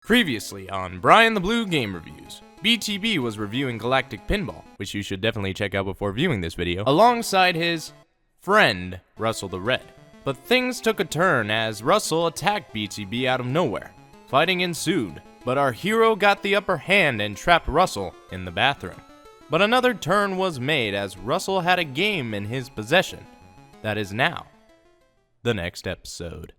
Previously on BrianTheBlue Game Reviews, BTB was reviewing Galactic Pinball, which you should definitely check out before viewing this video, alongside his friend, Russell the Red. But things took a turn as Russell attacked BTB out of nowhere. Fighting ensued, but our hero got the upper hand and trapped Russell in the bathroom. But another turn was made as Russell had a game in his possession. That is now the next episode.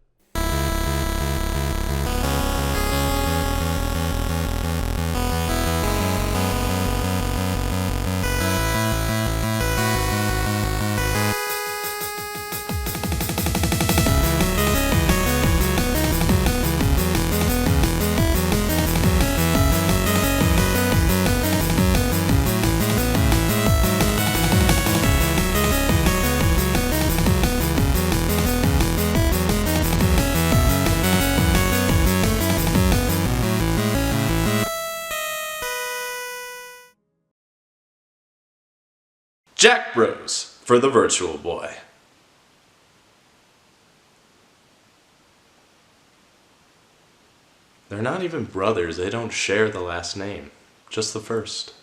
Jack Bros for the Virtual Boy. They're not even brothers, they don't share the last name, just the first.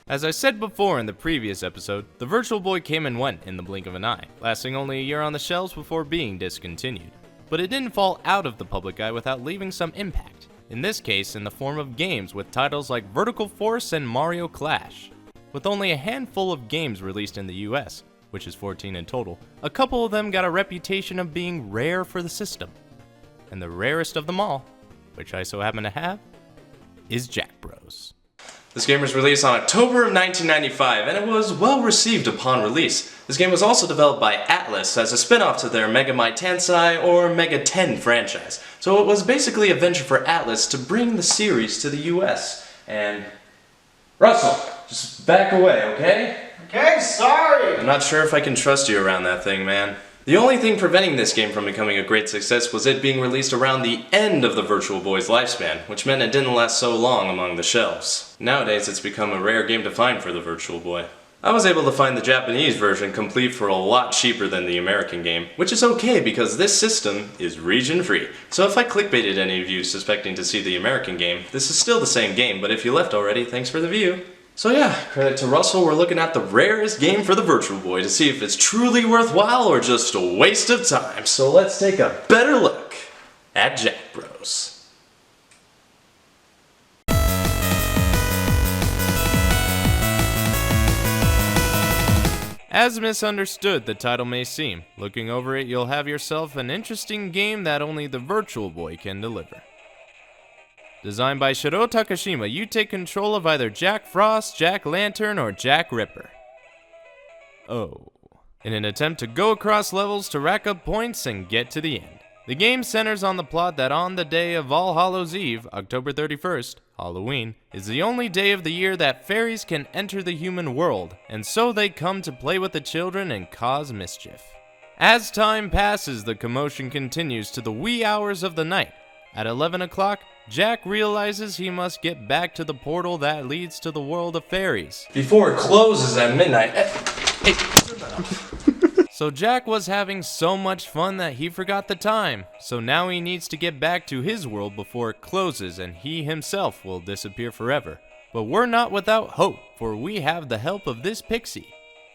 As I said before in the previous episode, the Virtual Boy came and went in the blink of an eye, lasting only a year on the shelves before being discontinued. But it didn't fall out of the public eye without leaving some impact, in this case in the form of games with titles like Vertical Force and Mario Clash. With only a handful of games released in the US, which is 14 in total, a couple of them got a reputation of being rare for the system. And the rarest of them all, which I so happen to have, is Jack Bros. This game was released on October of 1995, and it was well received upon release. This game was also developed by Atlas as a spin-off to their Mega Mai Tensei or Mega 10 franchise. So it was basically a venture for Atlas to bring the series to the US. And Russell, just back away, okay? Okay, sorry! I'm not sure if I can trust you around that thing, man. The only thing preventing this game from becoming a great success was it being released around the end of the Virtual Boy's lifespan, which meant it didn't last so long among the shelves. Nowadays, it's become a rare game to find for the Virtual Boy. I was able to find the Japanese version complete for a lot cheaper than the American game, which is okay because this system is region-free. So if I clickbaited any of you suspecting to see the American game, this is still the same game, but if you left already, thanks for the view. So yeah, credit to Russell, we're looking at the rarest game for the Virtual Boy to see if it's truly worthwhile or just a waste of time. So let's take a better look at Jack Bros. As misunderstood the title may seem, looking over it you'll have yourself an interesting game that only the Virtual Boy can deliver. Designed by Shiro Takashima, you take control of either Jack Frost, Jack Lantern, or Jack Ripper. Oh. In an attempt to go across levels to rack up points and get to the end. The game centers on the plot that on the day of All Hallows Eve, October 31st, Halloween, is the only day of the year that fairies can enter the human world, and so they come to play with the children and cause mischief. As time passes, the commotion continues to the wee hours of the night. At 11 o'clock, Jack realizes he must get back to the portal that leads to the world of fairies. Before it closes at midnight. Hey, turn that off. So Jack was having so much fun that he forgot the time. So now he needs to get back to his world before it closes and he himself will disappear forever. But we're not without hope, for we have the help of this pixie.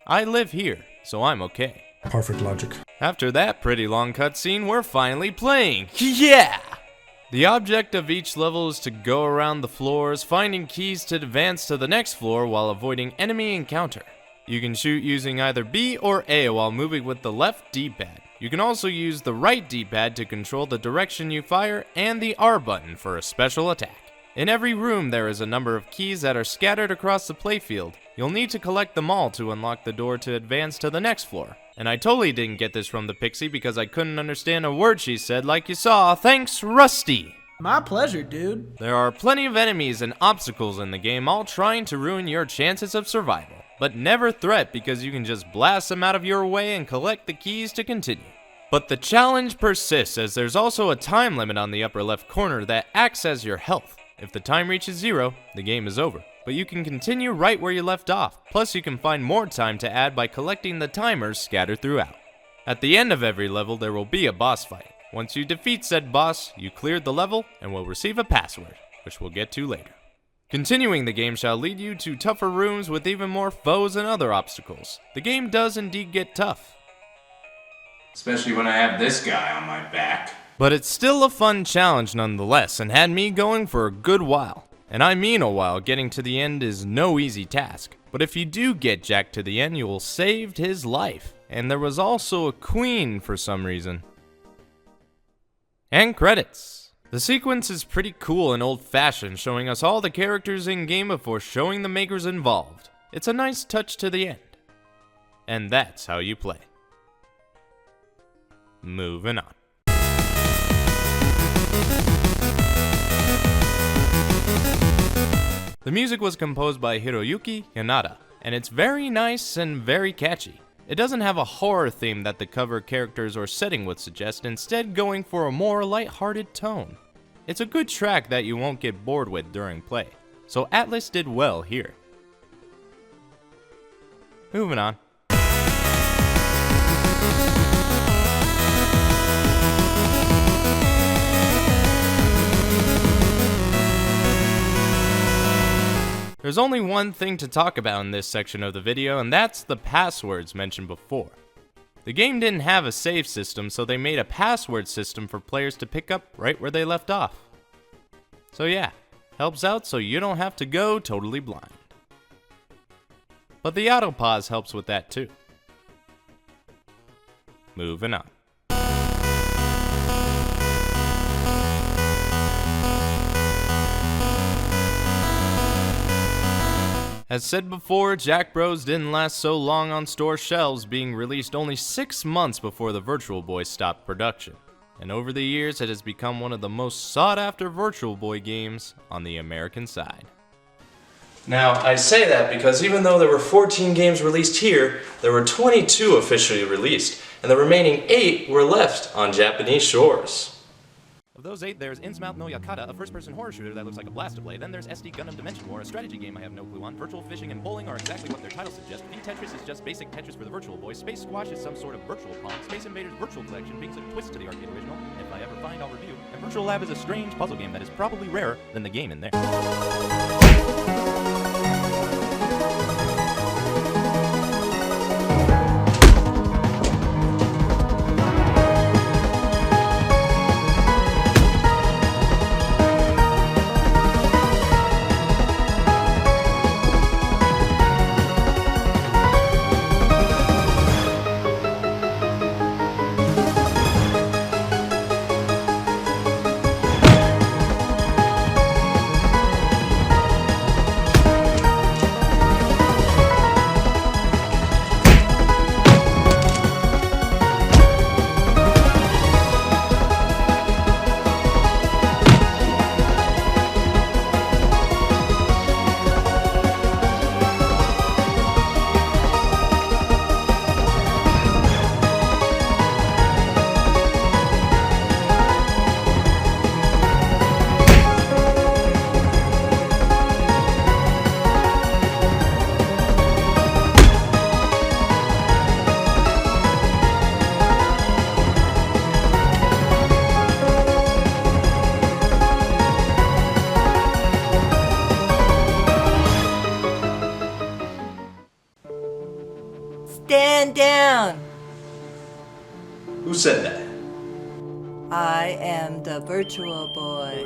I live here, so I'm okay. Perfect logic. After that pretty long cutscene, we're finally playing. Yeah! The object of each level is to go around the floors, finding keys to advance to the next floor while avoiding enemy encounter. You can shoot using either B or A while moving with the left D-pad. You can also use the right D-pad to control the direction you fire and the R button for a special attack. In every room there is a number of keys that are scattered across the playfield. You'll need to collect them all to unlock the door to advance to the next floor. And I totally didn't get this from the pixie because I couldn't understand a word she said like you saw. Thanks, Rusty! My pleasure, dude. There are plenty of enemies and obstacles in the game all trying to ruin your chances of survival. But never threat because you can just blast them out of your way and collect the keys to continue. But the challenge persists as there's also a time limit on the upper left corner that acts as your health. If the time reaches 0, the game is over. But you can continue right where you left off, plus you can find more time to add by collecting the timers scattered throughout. At the end of every level there will be a boss fight. Once you defeat said boss, you cleared the level and will receive a password. which we'll get to later. Continuing the game shall lead you to tougher rooms with even more foes and other obstacles. The game does indeed get tough. Especially when I have this guy on my back. But it's still a fun challenge nonetheless, and had me going for a good while. And I mean a while. Getting to the end is no easy task. But if you do get Jack to the end, you will save his life. And there was also a queen for some reason. And credits. The sequence is pretty cool and old-fashioned, showing us all the characters in-game before showing the makers involved. It's a nice touch to the end. And that's how you play. Moving on. The music was composed by Hiroyuki Yanada, and it's very nice and very catchy. It doesn't have a horror theme that the cover characters or setting would suggest, instead going for a more light-hearted tone. It's a good track that you won't get bored with during play, so Atlas did well here. Moving on. There's only one thing to talk about in this section of the video, and that's the passwords mentioned before. The game didn't have a save system, so they made a password system for players to pick up right where they left off. So yeah, helps out so you don't have to go totally blind. But the auto pause helps with that too. Moving on. As said before, Jack Bros didn't last so long on store shelves, being released only 6 months before the Virtual Boy stopped production. And over the years, it has become one of the most sought-after Virtual Boy games on the American side. Now, I say that because even though there were 14 games released here, there were 22 officially released, and the remaining 8 were left on Japanese shores. Of those 8, there's Innsmouth no Yakata, a first-person horror shooter that looks like a Blastoblade. Then there's SD Gundam Dimension War, a strategy game I have no clue on. Virtual Fishing and Bowling are exactly what their title suggests. V-Tetris is just basic Tetris for the Virtual Boy. Space Squash is some sort of virtual Pong. Space Invaders Virtual Collection brings a twist to the arcade original, and if I ever find, I'll review. And Virtual Lab is a strange puzzle game that is probably rarer than the game in there. Stand down! Who said that? I am the Virtual Boy.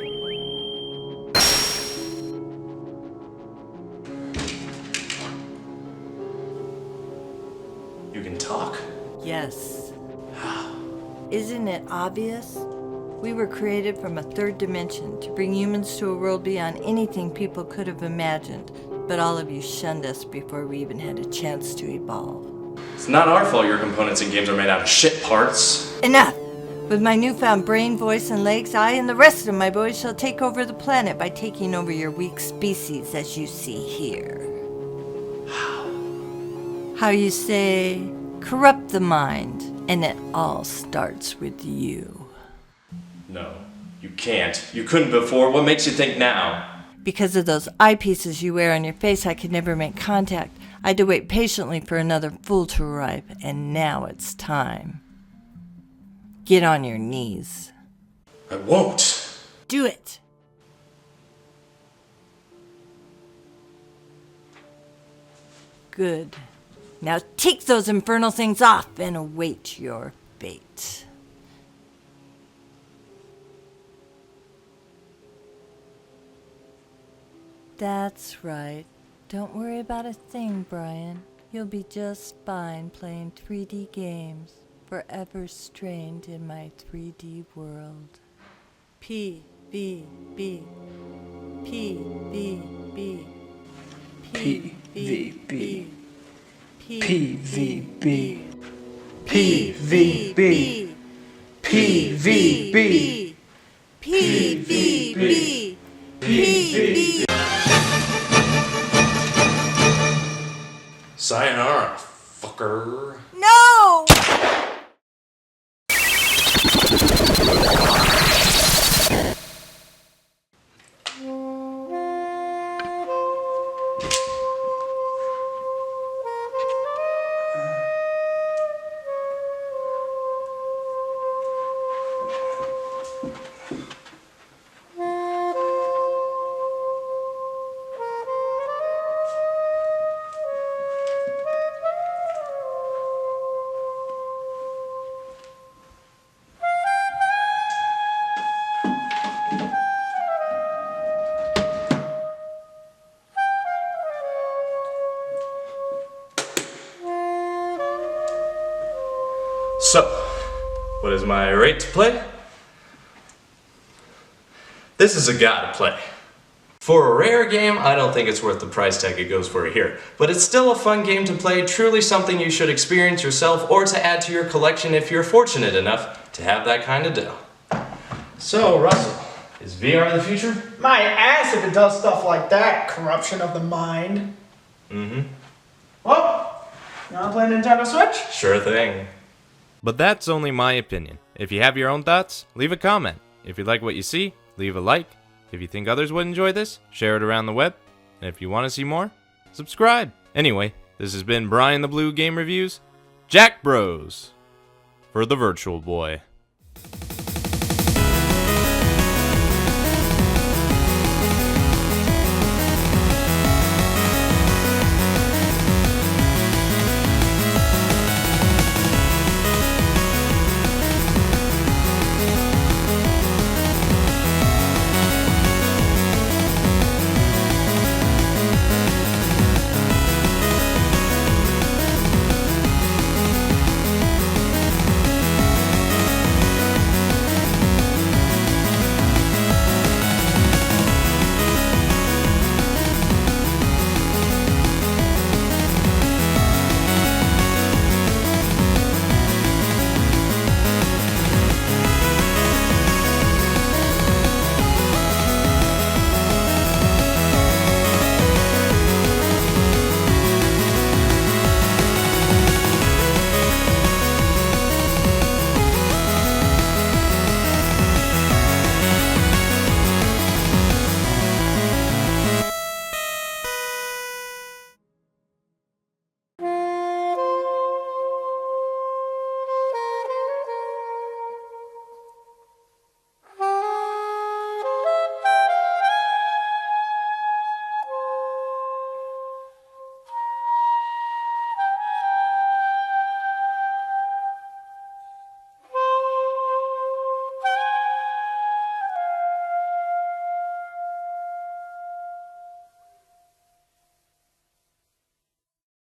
You can talk? Yes. Isn't it obvious? We were created from a third dimension to bring humans to a world beyond anything people could have imagined, but all of you shunned us before we even had a chance to evolve. It's not our fault your components and games are made out of shit parts. Enough! With my newfound brain, voice, and legs, I and the rest of my boys shall take over the planet by taking over your weak species as you see here. How you say, corrupt the mind, and it all starts with you. No, you can't. You couldn't before. What makes you think now? Because of those eyepieces you wear on your face, I could never make contact. I had to wait patiently for another fool to arrive, and now it's time. Get on your knees. I won't. Do it! Good. Now take those infernal things off and await your fate. That's right. Don't worry about a thing, Brian. You'll be just fine playing 3D games, forever strained in my 3D world. P, V, B. P, V, B. P, V, B. P, V, B. P, V, B. P, V, B. P, V, B. P, V. Sayonara, fucker. No! So, what is my rate to play? This is a gotta play. For a rare game, I don't think it's worth the price tag it goes for here, but it's still a fun game to play, truly something you should experience yourself or to add to your collection if you're fortunate enough to have that kind of dough. So, Russell, is VR the future? My ass if it does stuff like that. Corruption of the mind. Mm-hmm. Well, you wanna play Nintendo Switch? Sure thing. But that's only my opinion. If you have your own thoughts, leave a comment. If you like what you see, leave a like. If you think others would enjoy this, share it around the web. And if you want to see more, subscribe. Anyway, this has been Brian the Blue Game Reviews, Jack Bros, for the Virtual Boy.